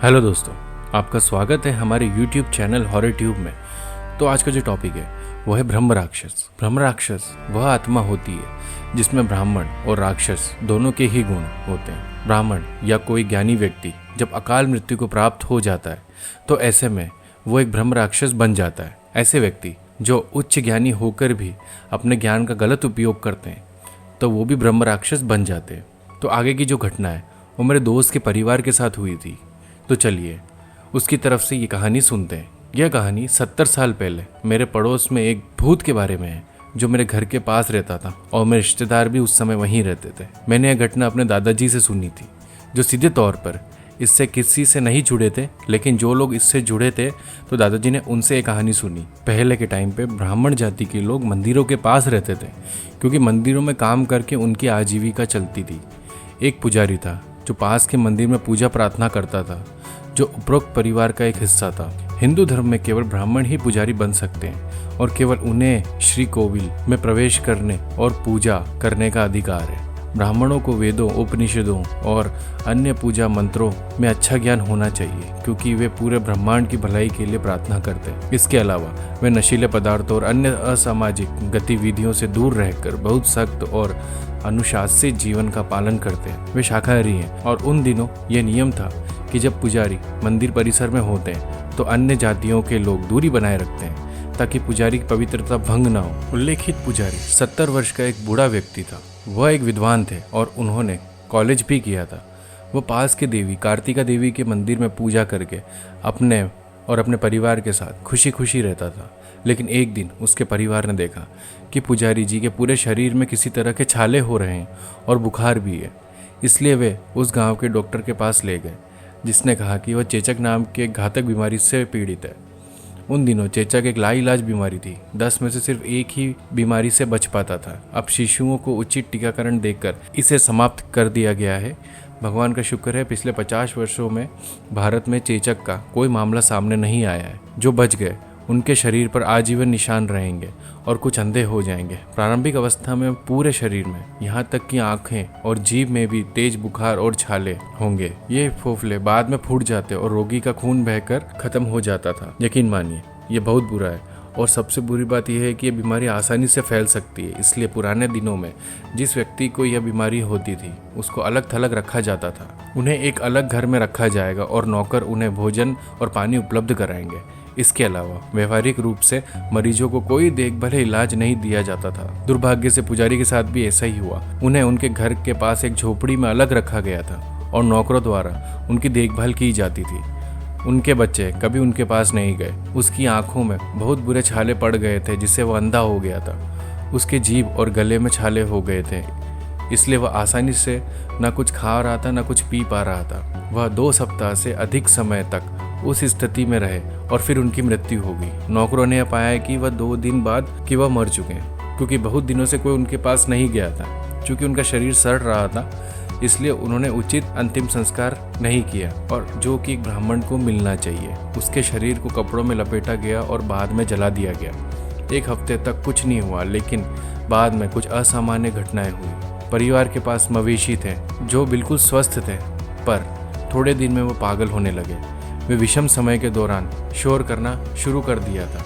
Hello दोस्तों, आपका स्वागत है हमारे YouTube चैनल हॉरर ट्यूब में। तो आज का जो टॉपिक है वो है ब्रह्म राक्षस। ब्रह्म राक्षस वह आत्मा होती है जिसमें ब्राह्मण और राक्षस दोनों के ही गुण होते हैं। ब्राह्मण या कोई ज्ञानी व्यक्ति जब अकाल मृत्यु को प्राप्त हो जाता है तो ऐसे में वो एक ब्रह्म राक्षस बन जाता है। ऐसे व्यक्ति जो उच्च ज्ञानी होकर भी अपने ज्ञान का गलत उपयोग करते हैं तो वो भी ब्रह्म राक्षस बन जाते हैं। तो आगे की जो घटना है वो मेरे दोस्त के परिवार के साथ हुई थी। तो चलिए उसकी तरफ से ये कहानी सुनते हैं। यह कहानी 70 साल पहले मेरे पड़ोस में एक भूत के बारे में है जो मेरे घर के पास रहता था और मेरे रिश्तेदार भी उस समय वहीं रहते थे। मैंने यह घटना अपने दादाजी से सुनी थी जो सीधे तौर पर इससे किसी से नहीं जुड़े थे, लेकिन जो लोग इससे जुड़े थे तो दादाजी ने उनसे एक कहानी सुनी। पहले के टाइम पे ब्राह्मण जाति के लोग मंदिरों के पास रहते थे क्योंकि मंदिरों में काम करके उनकी आजीविका चलती थी। एक पुजारी था जो पास के मंदिर में पूजा प्रार्थना करता था, जो उपरोक्त परिवार का एक हिस्सा था। हिंदू धर्म में केवल ब्राह्मण ही पुजारी बन सकते हैं और केवल उन्हें श्री कोविल में प्रवेश करने और पूजा करने का अधिकार है। ब्राह्मणों को वेदों, उपनिषदों और अन्य पूजा मंत्रों में अच्छा ज्ञान होना चाहिए क्योंकि वे पूरे ब्रह्मांड की भलाई के लिए प्रार्थना करते हैं। इसके अलावा वे नशीले पदार्थों और अन्य असामाजिक गतिविधियों से दूर रहकर बहुत सख्त और अनुशासित जीवन का पालन करते हैं। वे शाकाहारी हैं और उन दिनों यह नियम था कि जब पुजारी मंदिर परिसर में होते हैं तो अन्य जातियों के लोग दूरी बनाए रखते हैं ताकि पुजारी की पवित्रता भंग न हो। उल्लेखित पुजारी 70 वर्ष का एक बूढ़ा व्यक्ति था। वह एक विद्वान थे और उन्होंने कॉलेज भी किया था। वह पास के देवी कार्तिका देवी के मंदिर में पूजा करके अपने परिवार के साथ खुशी खुशी रहता था। लेकिन एक दिन उसके परिवार ने देखा कि पुजारी जी के पूरे शरीर में किसी तरह के छाले हो रहे हैं और बुखार भी है। इसलिए वे उस गांव के डॉक्टर के पास ले गए जिसने कहा कि वह चेचक नाम के घातक बीमारी से पीड़ित है। उन दिनों चेचक एक लाइलाज बीमारी थी। 10 में से सिर्फ एक ही बीमारी से बच पाता था। अब शिशुओं को उचित टीकाकरण देकर इसे समाप्त कर दिया गया है। भगवान का शुक्र है पिछले 50 वर्षों में भारत में चेचक का कोई मामला सामने नहीं आया है। जो बच गए उनके शरीर पर आजीवन निशान रहेंगे और कुछ अंधे हो जाएंगे। प्रारंभिक अवस्था में पूरे शरीर में, यहाँ तक कि आंखें और जीभ में भी तेज बुखार और छाले होंगे। ये फोफले बाद में फूट जाते और रोगी का खून बहकर खत्म हो जाता था। यकीन मानिए ये बहुत बुरा है और सबसे बुरी बात यह है कि यह बीमारी आसानी से फैल सकती है। इसलिए पुराने दिनों में जिस व्यक्ति को यह बीमारी होती थी उसको अलग थलग रखा जाता था। उन्हें एक अलग घर में रखा जाएगा और नौकर उन्हें भोजन और पानी उपलब्ध कराएंगे। इसके अलावा व्यवहारिक रूप से मरीजों को कोई देखभाल इलाज नहीं दिया जाता था। दुर्भाग्य से पुजारी के साथ भी ऐसा ही हुआ। उन्हें उनके घर के पास एक झोपड़ी में अलग रखा गया था और नौकरों द्वारा उनकी देखभाल की जाती थी। उनके बच्चे कभी उनके पास नहीं गए। उसकी आंखों में बहुत बुरे छाले पड़ गए थे जिससे वह अंधा हो गया था। उसके जीभ और गले में छाले हो गए थे, इसलिए वह आसानी से न कुछ खा रहा था न कुछ पी पा रहा था। वह 2 सप्ताह से अधिक समय तक उस स्थिति में रहे और फिर उनकी मृत्यु हो गई। नौकरों ने पाया कि वह 2 दिन बाद कि वह मर चुके हैं क्योंकि बहुत दिनों से कोई उनके पास नहीं गया था। चूंकि उनका शरीर सड़ रहा था इसलिए उन्होंने उचित अंतिम संस्कार नहीं किया और जो कि एक ब्राह्मण को मिलना चाहिए। उसके शरीर को कपड़ों में लपेटा गया और बाद में जला दिया गया। 1 हफ्ते तक कुछ नहीं हुआ, लेकिन बाद में कुछ असामान्य घटनाएं हुई। परिवार के पास मवेशी थे जो बिल्कुल स्वस्थ थे, पर थोड़े दिन में वो पागल होने लगे। वे विषम समय के दौरान शोर करना शुरू कर दिया था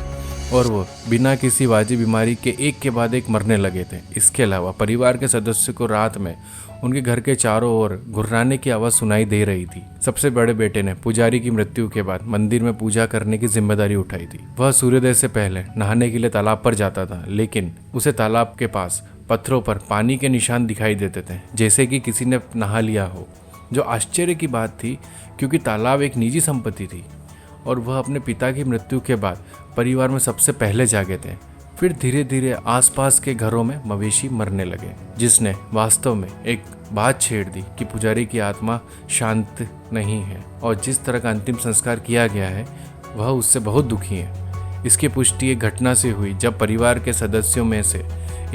और वो बिना किसी वाजिब बीमारी के एक के बाद एक मरने लगे थे। इसके अलावा परिवार के सदस्यों को रात में उनके घर के चारों ओर घुर्राने की आवाज़ सुनाई दे रही थी। सबसे बड़े बेटे ने पुजारी की मृत्यु के बाद मंदिर में पूजा करने की जिम्मेदारी उठाई थी। वह सूर्योदय से पहले नहाने के लिए तालाब पर जाता था, लेकिन उसे तालाब के पास पत्थरों पर पानी के निशान दिखाई देते थे जैसे कि किसी ने नहा लिया हो। जो आश्चर्य की बात थी क्योंकि तालाब एक निजी संपत्ति थी और वह अपने पिता की मृत्यु के बाद परिवार में सबसे पहले जागे थे। फिर धीरे धीरे आसपास के घरों में मवेशी मरने लगे, जिसने वास्तव में एक बात छेड़ दी कि पुजारी की आत्मा शांत नहीं है और जिस तरह का अंतिम संस्कार किया गया है वह उससे बहुत दुखी है। इसकी पुष्टि एक घटना से हुई जब परिवार के सदस्यों में से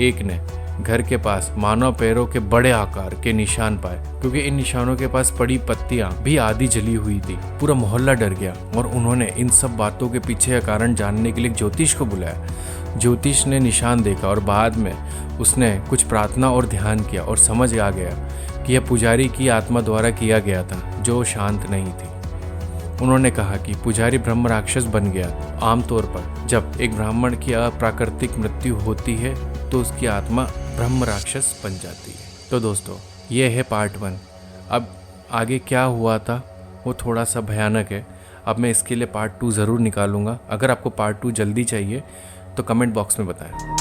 एक ने घर के पास मानव पैरों के बड़े आकार के निशान पाए। क्योंकि इन निशानों के पास पड़ी पत्तियां भी आधी जली हुई थी। पूरा मोहल्ला डर गया और उन्होंने इन सब बातों के पीछे का कारण जानने के लिए ज्योतिष को बुलाया। ज्योतिष ने निशान देखा और बाद में उसने कुछ प्रार्थना और ध्यान किया और समझ आ गया कि यह पुजारी की आत्मा द्वारा किया गया था जो शांत नहीं थी। उन्होंने कहा कि पुजारी ब्रह्म राक्षस बन गया। आमतौर पर जब एक ब्राह्मण की अप्राकृतिक मृत्यु होती है तो उसकी आत्मा ब्रह्म राक्षस बन जाती है। तो दोस्तों, ये है पार्ट 1। अब आगे क्या हुआ था वो थोड़ा सा भयानक है। अब मैं इसके लिए पार्ट 2 ज़रूर निकालूंगा। अगर आपको पार्ट 2 जल्दी चाहिए तो कमेंट बॉक्स में बताएं।